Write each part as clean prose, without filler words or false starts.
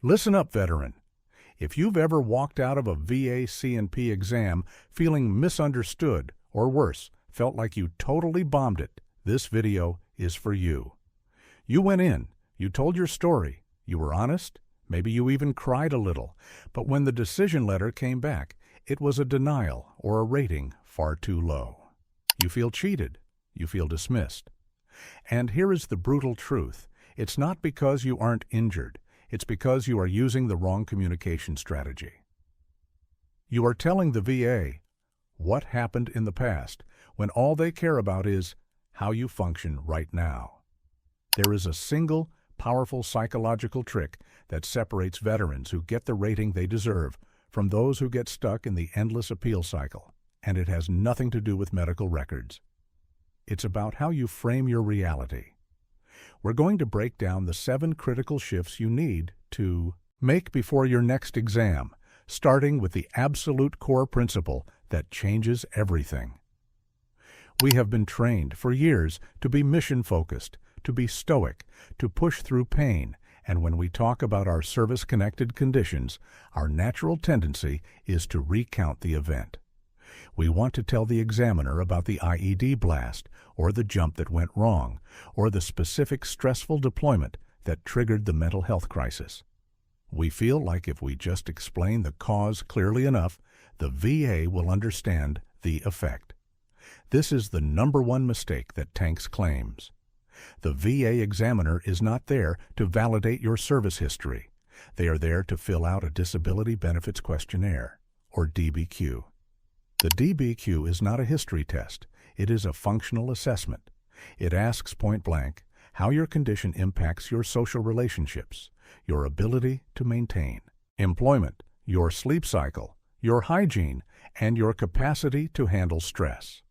Listen up, veteran. If you've ever walked out of a VA C&P exam feeling misunderstood, or worse, felt like you totally bombed it, this video is for you. You went in, you told your story, you were honest, maybe you even cried a little, but when the decision letter came back, it was a denial or a rating far too low. You feel cheated, you feel dismissed. And here is the brutal truth. It's not because you aren't injured. It's because you are using the wrong communication strategy. You are telling the VA what happened in the past when all they care about is how you function right now. There is a single, powerful psychological trick that separates veterans who get the rating they deserve from those who get stuck in the endless appeal cycle, and it has nothing to do with medical records. It's about how you frame your reality. We're going to break down the 7 critical shifts you need to make before your next exam, starting with the absolute core principle that changes everything. We have been trained for years to be mission-focused, to be stoic, to push through pain, and when we talk about our service-connected conditions, our natural tendency is to recount the event. We want to tell the examiner about the IED blast, or the jump that went wrong, or the specific stressful deployment that triggered the mental health crisis. We feel like if we just explain the cause clearly enough, the VA will understand the effect. This is the #1 mistake that tanks claims. The VA examiner is not there to validate your service history. They are there to fill out a disability benefits questionnaire, or DBQ. The DBQ is not a history test. It is a functional assessment. It asks point-blank how your condition impacts your social relationships, your ability to maintain employment, your sleep cycle, your hygiene, and your capacity to handle stress.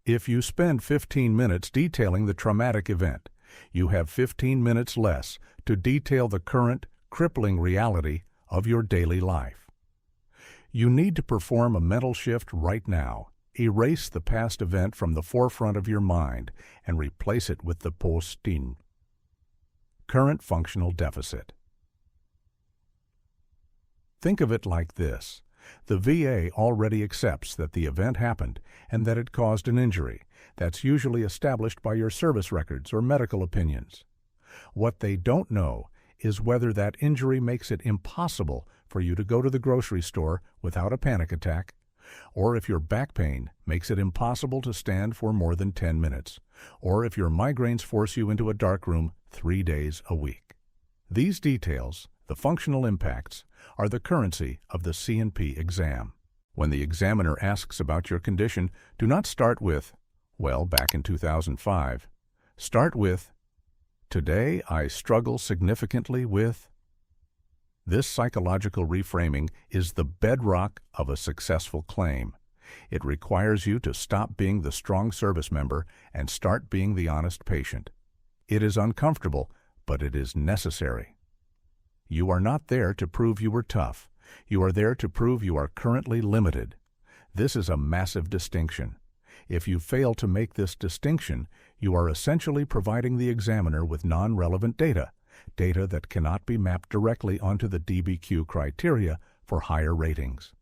If you spend 15 minutes detailing the traumatic event, you have 15 minutes less to detail the current, crippling reality of your daily life. You need to perform a mental shift right now. Erase the past event from the forefront of your mind and replace it with the post-in. Current functional deficit. Think of it like this. The VA already accepts that the event happened and that it caused an injury. That's usually established by your service records or medical opinions. What they don't know is whether that injury makes it impossible for you to go to the grocery store without a panic attack, or if your back pain makes it impossible to stand for more than 10 minutes, or if your migraines force you into a dark room 3 days a week. These details, the functional impacts, are the currency of the C&P exam. When the examiner asks about your condition, do not start with, well, back in 2005. Start with, today I struggle significantly with. This psychological reframing is the bedrock of a successful claim. It requires you to stop being the strong service member and start being the honest patient. It is uncomfortable, but it is necessary. You are not there to prove you were tough. You are there to prove you are currently limited. This is a massive distinction. If you fail to make this distinction, you are essentially providing the examiner with non-relevant data that cannot be mapped directly onto the DBQ criteria for higher ratings.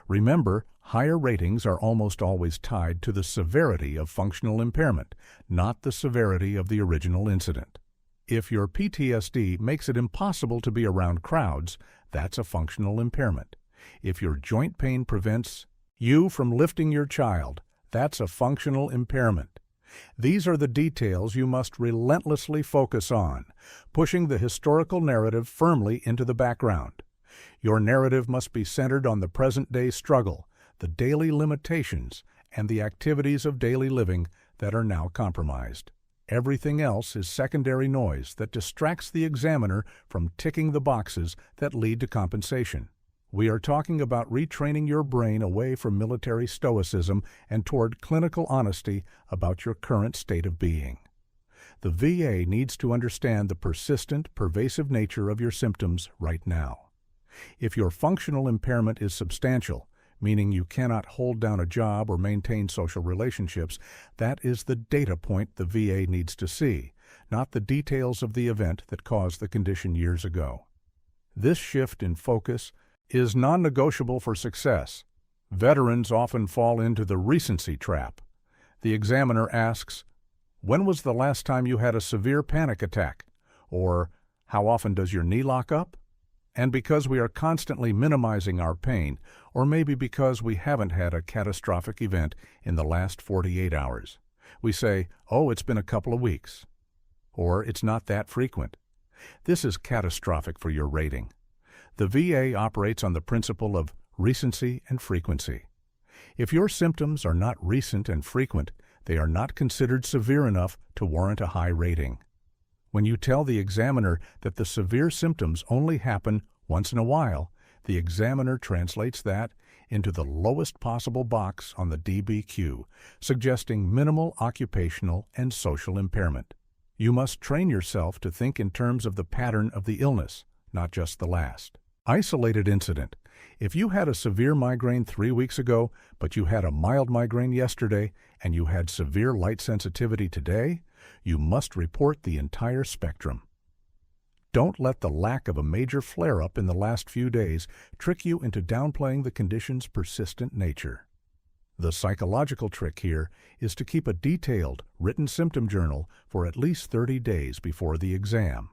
Remember, higher ratings are almost always tied to the severity of functional impairment, not the severity of the original incident. If your PTSD makes it impossible to be around crowds, that's a functional impairment. If your joint pain prevents you from lifting your child, that's a functional impairment. These are the details you must relentlessly focus on, pushing the historical narrative firmly into the background. Your narrative must be centered on the present-day struggle, the daily limitations, and the activities of daily living that are now compromised. Everything else is secondary noise that distracts the examiner from ticking the boxes that lead to compensation. We are talking about retraining your brain away from military stoicism and toward clinical honesty about your current state of being. The VA needs to understand the persistent, pervasive nature of your symptoms right now. If your functional impairment is substantial, meaning you cannot hold down a job or maintain social relationships, that is the data point the VA needs to see, not the details of the event that caused the condition years ago. This shift in focus is non-negotiable for success. Veterans often fall into the recency trap. The examiner asks, "When was the last time you had a severe panic attack?" Or, "How often does your knee lock up?" And because we are constantly minimizing our pain, or maybe because we haven't had a catastrophic event in the last 48 hours, we say, "Oh, it's been a couple of weeks." Or, "It's not that frequent." This is catastrophic for your rating. The VA operates on the principle of recency and frequency. If your symptoms are not recent and frequent, they are not considered severe enough to warrant a high rating. When you tell the examiner that the severe symptoms only happen once in a while, the examiner translates that into the lowest possible box on the DBQ, suggesting minimal occupational and social impairment. You must train yourself to think in terms of the pattern of the illness, not just the last. Isolated incident. If you had a severe migraine 3 weeks ago, but you had a mild migraine yesterday, and you had severe light sensitivity today, you must report the entire spectrum. Don't let the lack of a major flare-up in the last few days trick you into downplaying the condition's persistent nature. The psychological trick here is to keep a detailed, written symptom journal for at least 30 days before the exam.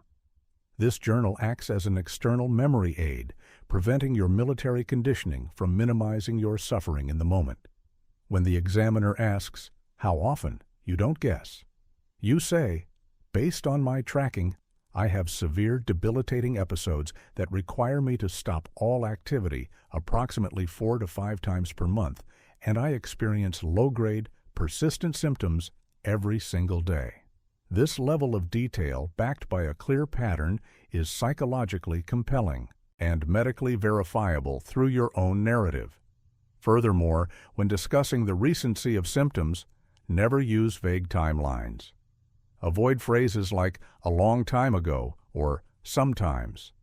This journal acts as an external memory aid, preventing your military conditioning from minimizing your suffering in the moment. When the examiner asks, "How often?" you don't guess. You say, "Based on my tracking, I have severe debilitating episodes that require me to stop all activity approximately 4 to 5 times per month, and I experience low-grade, persistent symptoms every single day." This level of detail, backed by a clear pattern, is psychologically compelling and medically verifiable through your own narrative. Furthermore, when discussing the recency of symptoms, never use vague timelines. Avoid phrases like "a long time ago" or "sometimes."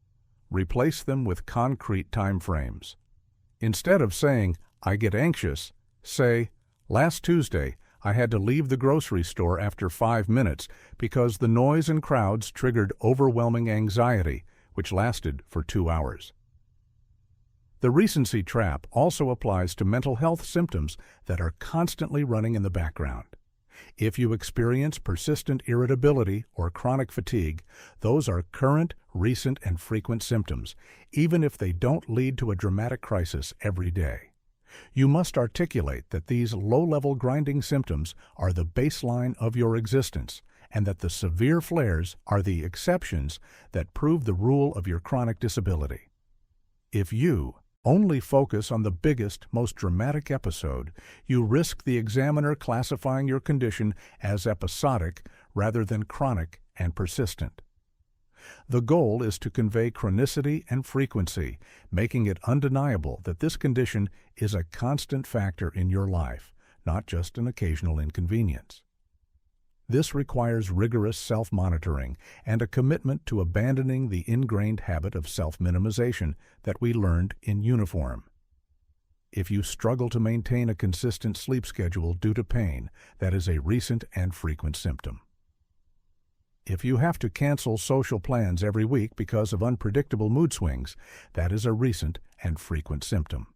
Replace them with concrete timeframes. Instead of saying, "I get anxious," say, "Last Tuesday, I had to leave the grocery store after 5 minutes because the noise and crowds triggered overwhelming anxiety, which lasted for 2 hours." The recency trap also applies to mental health symptoms that are constantly running in the background. If you experience persistent irritability or chronic fatigue, those are current, recent, and frequent symptoms, even if they don't lead to a dramatic crisis every day. You must articulate that these low-level grinding symptoms are the baseline of your existence, and that the severe flares are the exceptions that prove the rule of your chronic disability. If you only focus on the biggest, most dramatic episode, you risk the examiner classifying your condition as episodic rather than chronic and persistent. The goal is to convey chronicity and frequency, making it undeniable that this condition is a constant factor in your life, not just an occasional inconvenience. This requires rigorous self-monitoring and a commitment to abandoning the ingrained habit of self-minimization that we learned in uniform. If you struggle to maintain a consistent sleep schedule due to pain, that is a recent and frequent symptom. If you have to cancel social plans every week because of unpredictable mood swings, that is a recent and frequent symptom.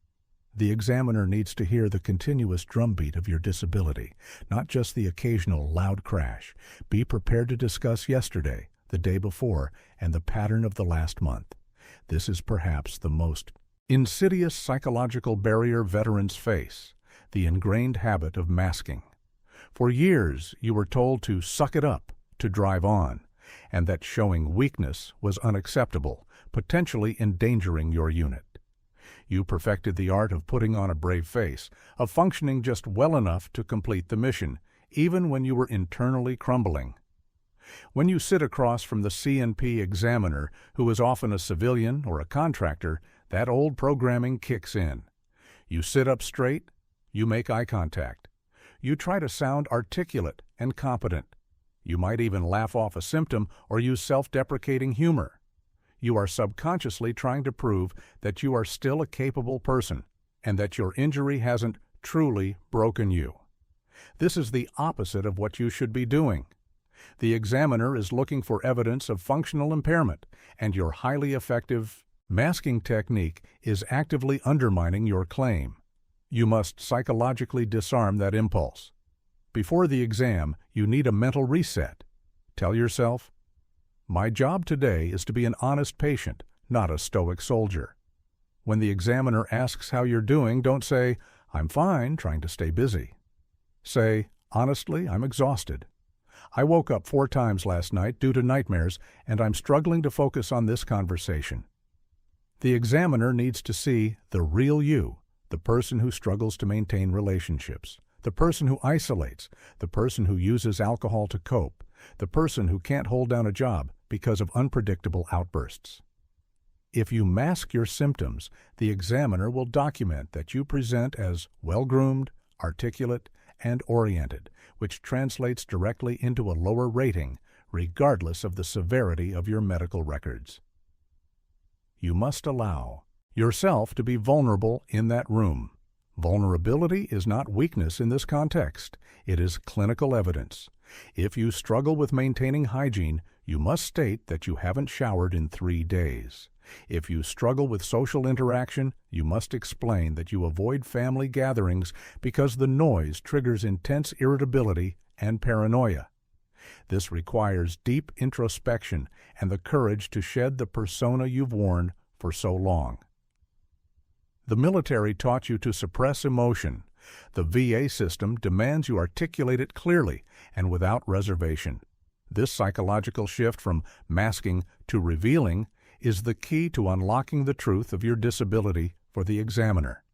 The examiner needs to hear the continuous drumbeat of your disability, not just the occasional loud crash. Be prepared to discuss yesterday, the day before, and the pattern of the last month. This is perhaps the most insidious psychological barrier veterans face, the ingrained habit of masking. For years, you were told to suck it up, to drive on, and that showing weakness was unacceptable, potentially endangering your unit. You perfected the art of putting on a brave face, of functioning just well enough to complete the mission, even when you were internally crumbling. When you sit across from the C&P examiner, who is often a civilian or a contractor, that old programming kicks in. You sit up straight, you make eye contact. You try to sound articulate and competent. You might even laugh off a symptom or use self-deprecating humor. You are subconsciously trying to prove that you are still a capable person and that your injury hasn't truly broken you. This is the opposite of what you should be doing. The examiner is looking for evidence of functional impairment, and your highly effective Masking technique is actively undermining your claim. You must psychologically disarm that impulse. Before the exam, you need a mental reset. Tell yourself, "My job today is to be an honest patient, not a stoic soldier." When the examiner asks how you're doing, don't say, "I'm fine, trying to stay busy." Say, "Honestly, I'm exhausted. I woke up 4 times last night due to nightmares, and I'm struggling to focus on this conversation." The examiner needs to see the real you, the person who struggles to maintain relationships, the person who isolates, the person who uses alcohol to cope, the person who can't hold down a job because of unpredictable outbursts. If you mask your symptoms, the examiner will document that you present as well-groomed, articulate, and oriented, which translates directly into a lower rating, regardless of the severity of your medical records. You must allow yourself to be vulnerable in that room. Vulnerability is not weakness in this context. It is clinical evidence. If you struggle with maintaining hygiene, you must state that you haven't showered in 3 days. If you struggle with social interaction, you must explain that you avoid family gatherings because the noise triggers intense irritability and paranoia. This requires deep introspection and the courage to shed the persona you've worn for so long. The military taught you to suppress emotion. The VA system demands you articulate it clearly and without reservation. This psychological shift from masking to revealing is the key to unlocking the truth of your disability for the examiner.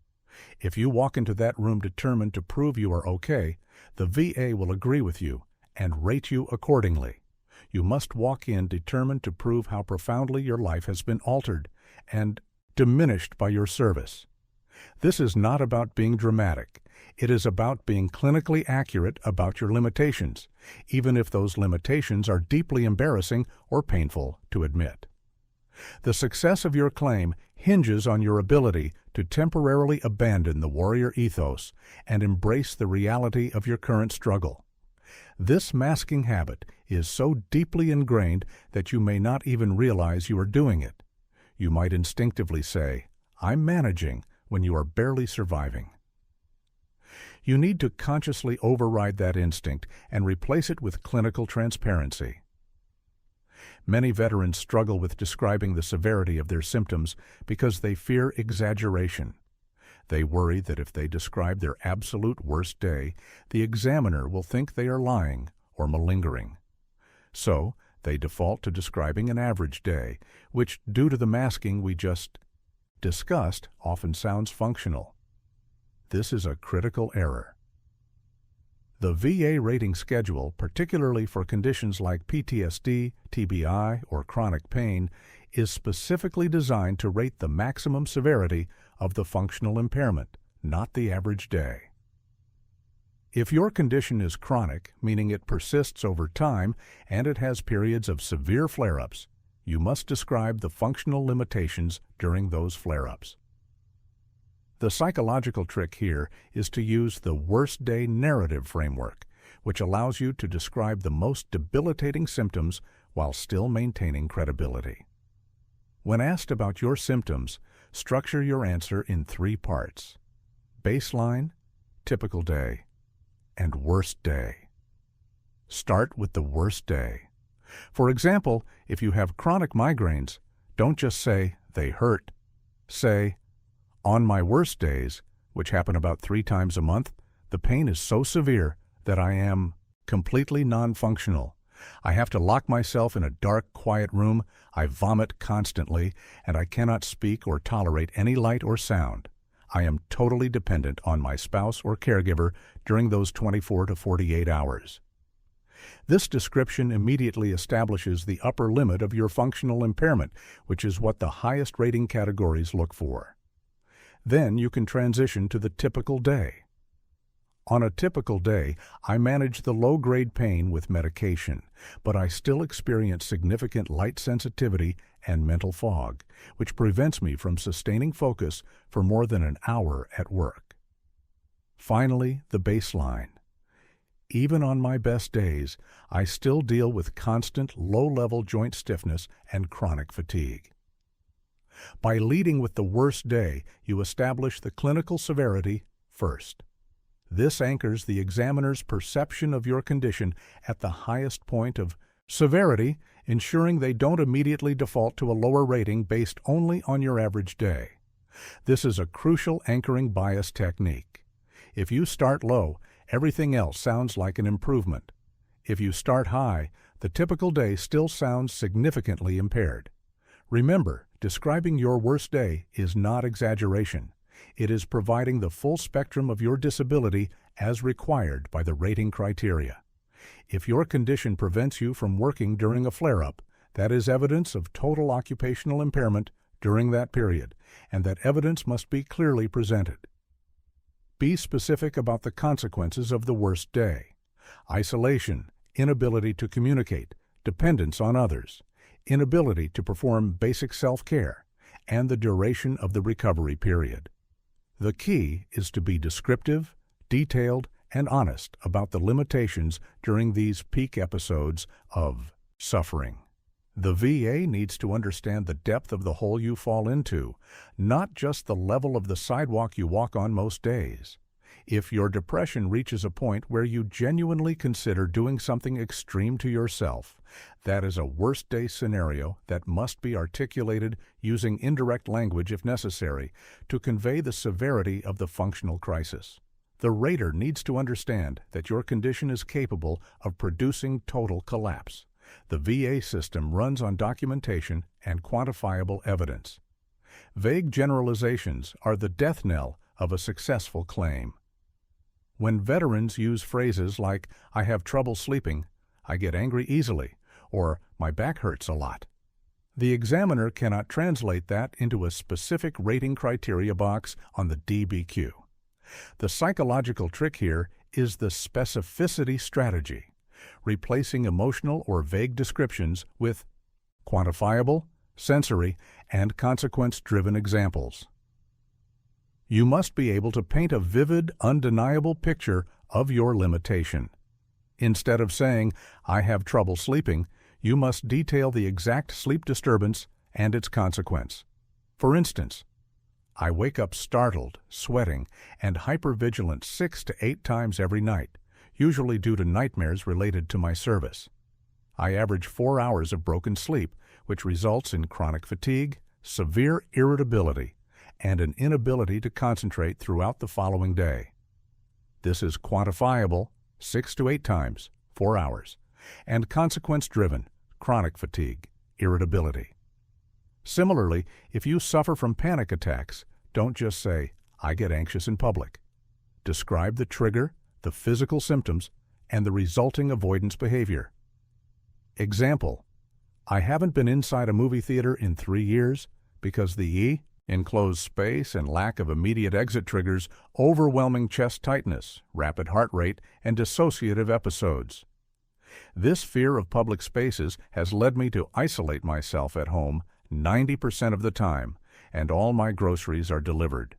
If you walk into that room determined to prove you are okay, the VA will agree with you and rate you accordingly. You must walk in determined to prove how profoundly your life has been altered and diminished by your service. This is not about being dramatic. It is about being clinically accurate about your limitations, even if those limitations are deeply embarrassing or painful to admit. The success of your claim hinges on your ability to temporarily abandon the warrior ethos and embrace the reality of your current struggle. This masking habit is so deeply ingrained that you may not even realize you are doing it. You might instinctively say, "I'm managing," when you are barely surviving. You need to consciously override that instinct and replace it with clinical transparency. Many veterans struggle with describing the severity of their symptoms because they fear exaggeration. They worry that if they describe their absolute worst day, the examiner will think they are lying or malingering. So, they default to describing an average day, which, due to the masking we just discussed, often sounds functional. This is a critical error. The VA rating schedule, particularly for conditions like PTSD, TBI, or chronic pain, is specifically designed to rate the maximum severity of the functional impairment, not the average day. If your condition is chronic, meaning it persists over time and it has periods of severe flare-ups, you must describe the functional limitations during those flare-ups. The psychological trick here is to use the worst day narrative framework, which allows you to describe the most debilitating symptoms while still maintaining credibility. When asked about your symptoms, structure your answer in 3 parts: baseline, typical day, and worst day. Start with the worst day. For example, if you have chronic migraines, don't just say, "They hurt." Say, "On my worst days," which happen about 3 times a month, "the pain is so severe that I am completely non-functional. I have to lock myself in a dark, quiet room, I vomit constantly, and I cannot speak or tolerate any light or sound. I am totally dependent on my spouse or caregiver during those 24 to 48 hours. This description immediately establishes the upper limit of your functional impairment, which is what the highest rating categories look for. Then you can transition to the typical day. On a typical day, I manage the low-grade pain with medication, but I still experience significant light sensitivity and mental fog, which prevents me from sustaining focus for more than an hour at work. Finally, the baseline. Even on my best days, I still deal with constant low-level joint stiffness and chronic fatigue. By leading with the worst day, you establish the clinical severity first. This anchors the examiner's perception of your condition at the highest point of severity, ensuring they don't immediately default to a lower rating based only on your average day. This is a crucial anchoring bias technique. If you start low, everything else sounds like an improvement. If you start high, the typical day still sounds significantly impaired. Remember, describing your worst day is not exaggeration. It is providing the full spectrum of your disability as required by the rating criteria. If your condition prevents you from working during a flare-up, that is evidence of total occupational impairment during that period, and that evidence must be clearly presented. Be specific about the consequences of the worst day. Isolation, inability to communicate, dependence on others, inability to perform basic self-care, and the duration of the recovery period. The key is to be descriptive, detailed, and honest about the limitations during these peak episodes of suffering. The VA needs to understand the depth of the hole you fall into, not just the level of the sidewalk you walk on most days. If your depression reaches a point where you genuinely consider doing something extreme to yourself, that is a worst-day scenario that must be articulated using indirect language if necessary to convey the severity of the functional crisis. The rater needs to understand that your condition is capable of producing total collapse. The VA system runs on documentation and quantifiable evidence. Vague generalizations are the death knell of a successful claim. When veterans use phrases like, "I have trouble sleeping," "I get angry easily," or "my back hurts a lot," the examiner cannot translate that into a specific rating criteria box on the DBQ. The psychological trick here is the specificity strategy, replacing emotional or vague descriptions with quantifiable, sensory, and consequence-driven examples. You must be able to paint a vivid, undeniable picture of your limitation. Instead of saying, "I have trouble sleeping," you must detail the exact sleep disturbance and its consequence. For instance, "I wake up startled, sweating, and hypervigilant 6 to 8 times every night, usually due to nightmares related to my service. I average 4 hours of broken sleep, which results in chronic fatigue, severe irritability, and an inability to concentrate throughout the following day." This is quantifiable, 6 to 8 times, 4 hours, and consequence-driven, chronic fatigue, irritability. Similarly, if you suffer from panic attacks, don't just say, "I get anxious in public." Describe the trigger, the physical symptoms, and the resulting avoidance behavior. Example: "I haven't been inside a movie theater in 3 years because the enclosed space and lack of immediate exit triggers overwhelming chest tightness, rapid heart rate, and dissociative episodes. This fear of public spaces has led me to isolate myself at home 90% of the time, and all my groceries are delivered."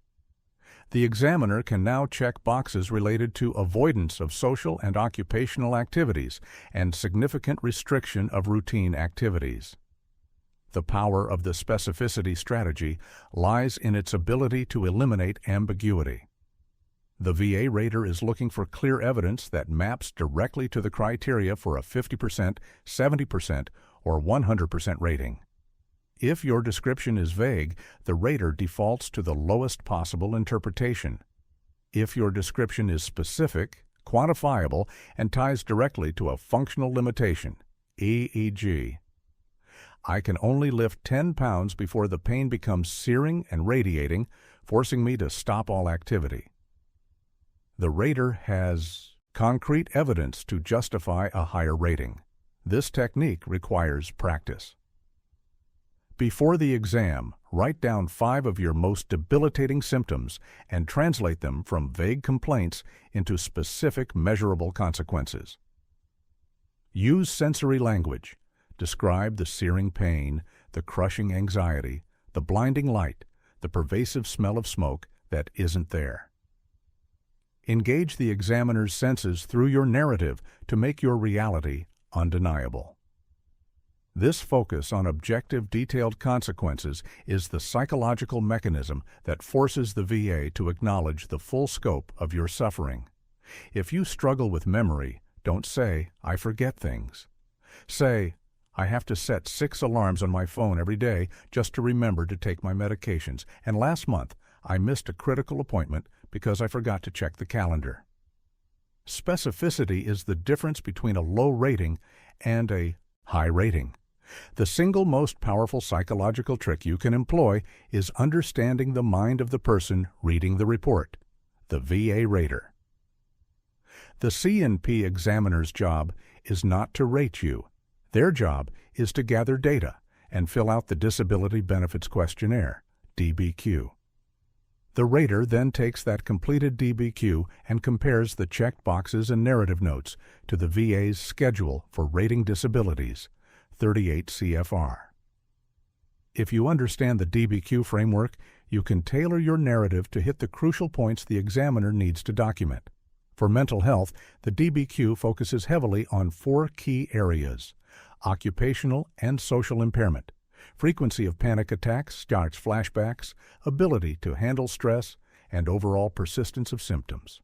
The examiner can now check boxes related to avoidance of social and occupational activities and significant restriction of routine activities. The power of the specificity strategy lies in its ability to eliminate ambiguity. The VA rater is looking for clear evidence that maps directly to the criteria for a 50%, 70%, or 100% rating. If your description is vague, the rater defaults to the lowest possible interpretation. If your description is specific, quantifiable, and ties directly to a functional limitation, e.g., "I can only lift 10 pounds before the pain becomes searing and radiating, forcing me to stop all activity," the rater has concrete evidence to justify a higher rating. This technique requires practice. Before the exam, write down 5 of your most debilitating symptoms and translate them from vague complaints into specific, measurable consequences. Use sensory language. Describe the searing pain, the crushing anxiety, the blinding light, the pervasive smell of smoke that isn't there. Engage the examiner's senses through your narrative to make your reality undeniable. This focus on objective, detailed consequences is the psychological mechanism that forces the VA to acknowledge the full scope of your suffering. If you struggle with memory, don't say, "I forget things." Say, "I have to set 6 alarms on my phone every day just to remember to take my medications, and last month I missed a critical appointment because I forgot to check the calendar." Specificity is the difference between a low rating and a high rating. The single most powerful psychological trick you can employ is understanding the mind of the person reading the report, the VA rater. The C&P examiner's job is not to rate you. Their job is to gather data and fill out the Disability Benefits Questionnaire, DBQ. The rater then takes that completed DBQ and compares the checked boxes and narrative notes to the VA's schedule for rating disabilities, 38 CFR. If you understand the DBQ framework, you can tailor your narrative to hit the crucial points the examiner needs to document. For mental health, the DBQ focuses heavily on 4 key areas: occupational and social impairment, frequency of panic attacks, flashbacks, ability to handle stress, and overall persistence of symptoms.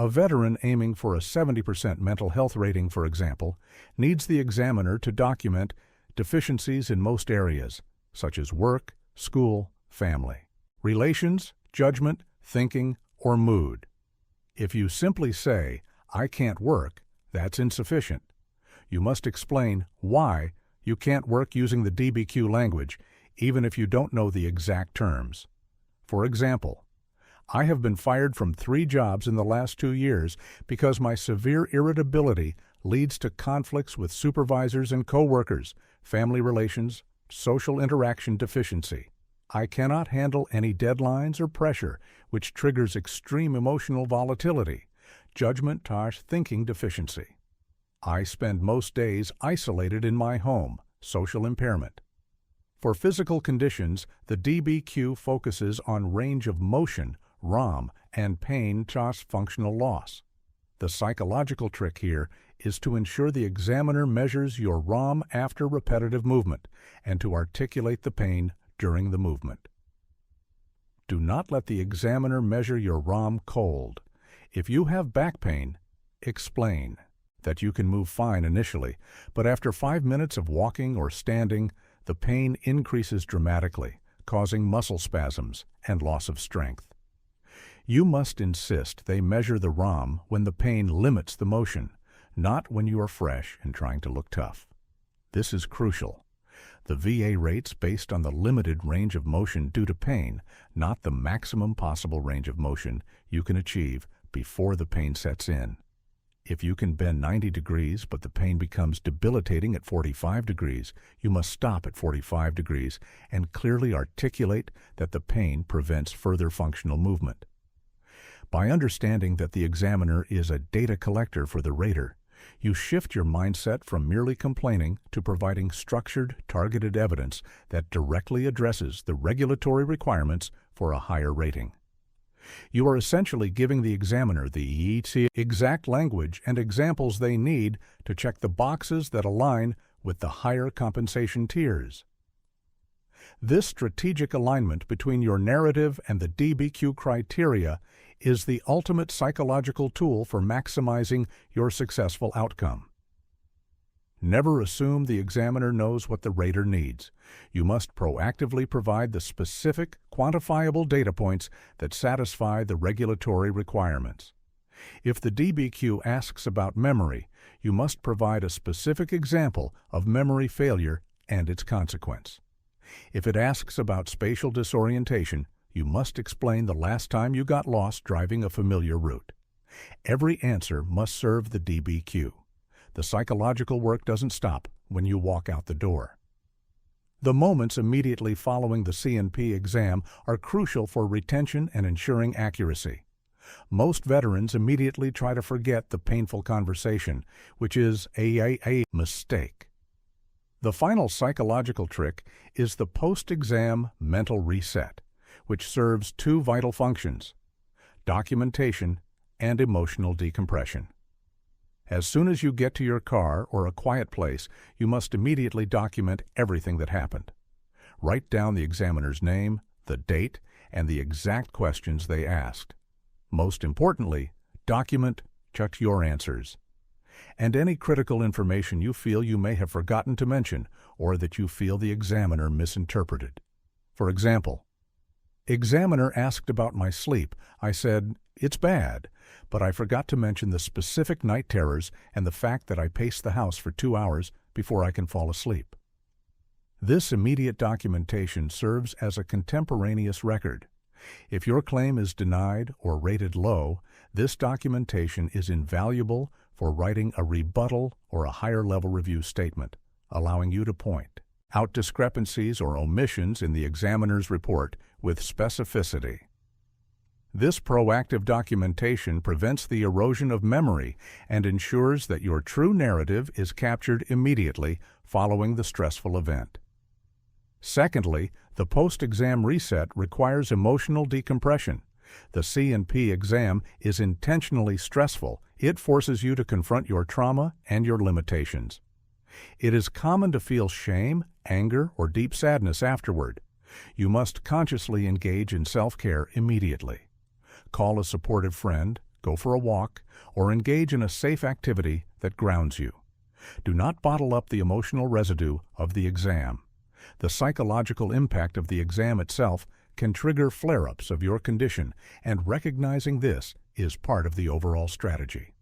A veteran aiming for a 70% mental health rating, for example, needs the examiner to document deficiencies in most areas, such as work, school, family, relations, judgment, thinking, or mood. If you simply say, "I can't work," that's insufficient. You must explain why you can't work using the DBQ language, even if you don't know the exact terms. For example, "I have been fired from 3 jobs in the last 2 years because my severe irritability leads to conflicts with supervisors and coworkers, family relations, social interaction deficiency. I cannot handle any deadlines or pressure, which triggers extreme emotional volatility, judgment, thinking deficiency. I spend most days isolated in my home, social impairment." For physical conditions, the DBQ focuses on range of motion, ROM, and pain, functional loss. The psychological trick here is to ensure the examiner measures your ROM after repetitive movement and to articulate the pain during the movement. Do not let the examiner measure your ROM cold. If you have back pain, explain that you can move fine initially, but after 5 minutes of walking or standing, the pain increases dramatically, causing muscle spasms and loss of strength. You must insist they measure the ROM when the pain limits the motion, not when you are fresh and trying to look tough. This is crucial. The VA rates based on the limited range of motion due to pain, not the maximum possible range of motion you can achieve before the pain sets in. If you can bend 90 degrees but the pain becomes debilitating at 45 degrees, you must stop at 45 degrees and clearly articulate that the pain prevents further functional movement. By understanding that the examiner is a data collector for the rater, you shift your mindset from merely complaining to providing structured, targeted evidence that directly addresses the regulatory requirements for a higher rating. You are essentially giving the examiner the exact language and examples they need to check the boxes that align with the higher compensation tiers. This strategic alignment between your narrative and the DBQ criteria is the ultimate psychological tool for maximizing your successful outcome. Never assume the examiner knows what the rater needs. You must proactively provide the specific, quantifiable data points that satisfy the regulatory requirements. If the DBQ asks about memory, you must provide a specific example of memory failure and its consequence. If it asks about spatial disorientation, you must explain the last time you got lost driving a familiar route. Every answer must serve the DBQ. The psychological work doesn't stop when you walk out the door. The moments immediately following the C&P exam are crucial for retention and ensuring accuracy. Most veterans immediately try to forget the painful conversation, which is a mistake. The final psychological trick is the post-exam mental reset, which serves 2 vital functions: documentation and emotional decompression. As soon as you get to your car or a quiet place, you must immediately document everything that happened. Write down the examiner's name, the date, and the exact questions they asked. Most importantly, document just your answers. And any critical information you feel you may have forgotten to mention or that you feel the examiner misinterpreted. For example, examiner asked about my sleep. I said, "It's bad," but I forgot to mention the specific night terrors and the fact that I pace the house for 2 hours before I can fall asleep. This immediate documentation serves as a contemporaneous record. If your claim is denied or rated low, this documentation is invaluable for writing a rebuttal or a higher-level review statement, allowing you to point out discrepancies or omissions in the examiner's report with specificity. This proactive documentation prevents the erosion of memory and ensures that your true narrative is captured immediately following the stressful event. Secondly, the post-exam reset requires emotional decompression. The C&P exam is intentionally stressful. It forces you to confront your trauma and your limitations. It is common to feel shame, anger, or deep sadness afterward. You must consciously engage in self-care immediately. Call a supportive friend, go for a walk, or engage in a safe activity that grounds you. Do not bottle up the emotional residue of the exam. The psychological impact of the exam itself can trigger flare-ups of your condition, and recognizing this is part of the overall strategy.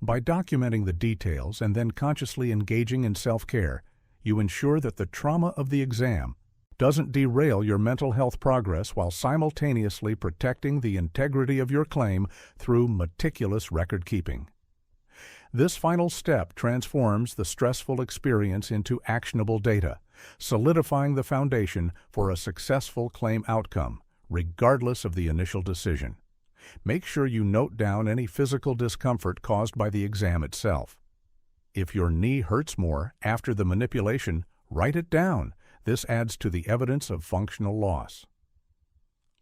By documenting the details and then consciously engaging in self-care, you ensure that the trauma of the exam doesn't derail your mental health progress while simultaneously protecting the integrity of your claim through meticulous record-keeping. This final step transforms the stressful experience into actionable data, solidifying the foundation for a successful claim outcome, regardless of the initial decision. Make sure you note down any physical discomfort caused by the exam itself. If your knee hurts more after the manipulation, write it down. This adds to the evidence of functional loss.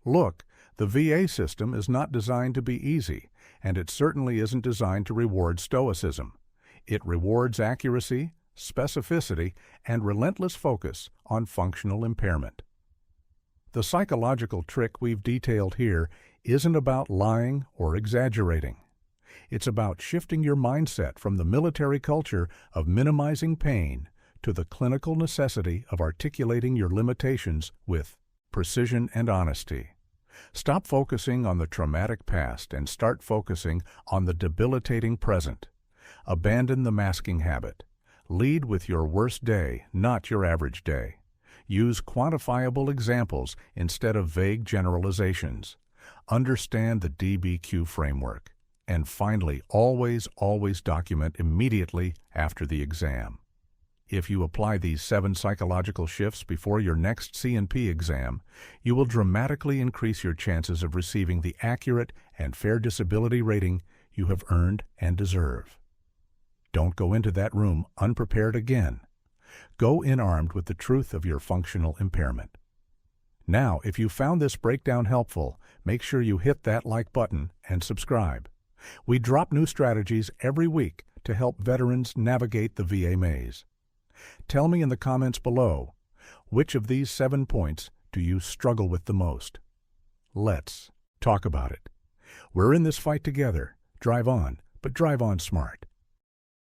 Look, the VA system is not designed to be easy, and it certainly isn't designed to reward stoicism. It rewards accuracy, specificity, and relentless focus on functional impairment. The psychological trick we've detailed here isn't about lying or exaggerating. It's about shifting your mindset from the military culture of minimizing pain to the clinical necessity of articulating your limitations with precision and honesty. Stop focusing on the traumatic past and start focusing on the debilitating present. Abandon the masking habit. Lead with your worst day, not your average day. Use quantifiable examples instead of vague generalizations. Understand the DBQ framework. And finally, always document immediately after the exam. If you apply these 7 psychological shifts before your next C&P exam, you will dramatically increase your chances of receiving the accurate and fair disability rating you have earned and deserve. Don't go into that room unprepared again. Go in armed with the truth of your functional impairment. Now, if you found this breakdown helpful, make sure you hit that like button and subscribe. We drop new strategies every week to help veterans navigate the VA maze. Tell me in the comments below, which of these 7 points do you struggle with the most? Let's talk about it. We're in this fight together. Drive on, but drive on smart.